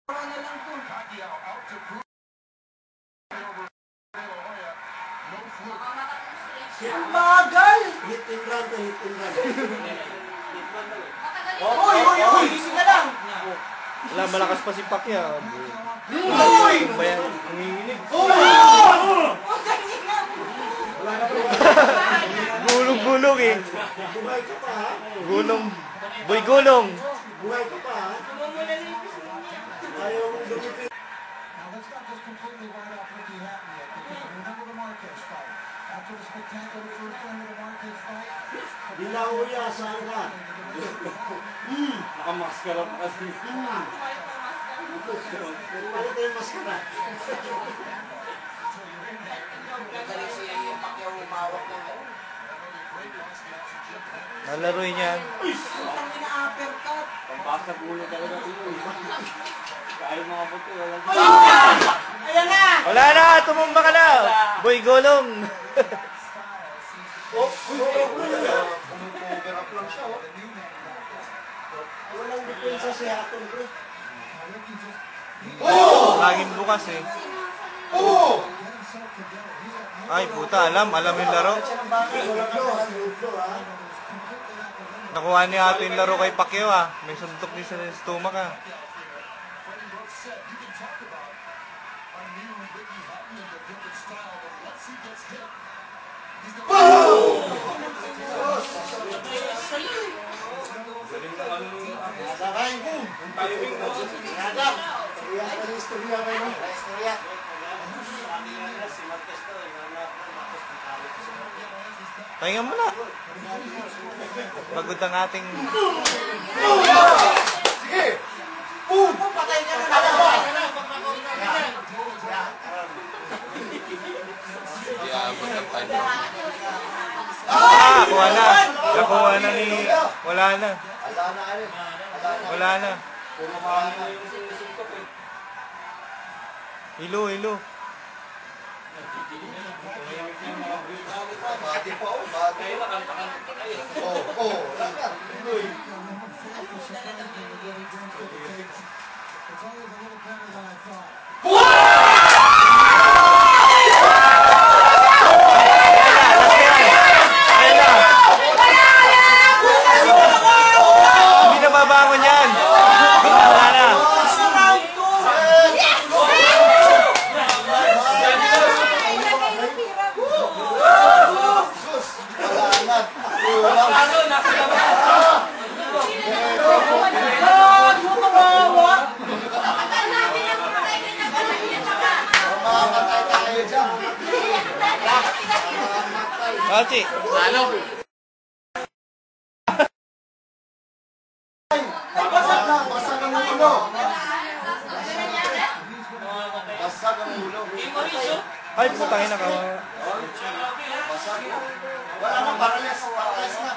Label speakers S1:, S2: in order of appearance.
S1: na lang to. Bagal!
S2: Hit and run to hit and run.
S1: Uy! Easy ka lang!
S3: Wala, malakas pa si Pacquiao.
S1: Uy!
S3: Nanginginig. Gulong-gulong eh.
S2: Buhay ka pa ha?
S3: Gulong. Boy gulong.
S2: Buhay ka pa ha? Ayaw mong gamitin.
S4: Now let's not just completely write off Ricky Hatton yet, because remember the Marquez fight. After the spectacular first round of the Marquez fight,
S2: Di na uya, saan ka?
S3: Nakamaskara pa kasi.
S2: Pero palit tayo maskara.
S1: Galing siya yung Pacquiao umawak ng
S3: Nalaroy niyan.
S1: Ang ina-uppercut.
S3: Pampasag ulo talaga ito. Kahit mga puti, walang...
S1: Ayan na!
S3: Wala na! Tumumba ka na! Boy gulong!
S2: Cover up lang siya oh. Walang depensa si Hatton bro.
S3: Laging bukas eh. Ay puta, alam yung laro.
S2: Walang flow ha?
S3: Nakuha niya ato yung laro kay Pacquiao ah. May suntok din sa stomach ah.
S2: Nasakain ko. Nada. Istorya ka ng istorya kayo no? Istorya.
S3: Pahinga mo na. Pagod ang ating...
S2: Sige! Boom!
S1: Patay ka na!
S3: Kuha na. Nakuha na ni... Wala na. Wala na. Hilo.
S2: Bati pa oh, bati. Oh, lakad.
S4: it's always a little better than I thought.
S3: Hindi na babangon yan. Wala na. Kalchi.
S2: Basag ang ulo. Basag ang ulo.
S3: Ay, putangin na ka.
S2: Wala nang paralyas na.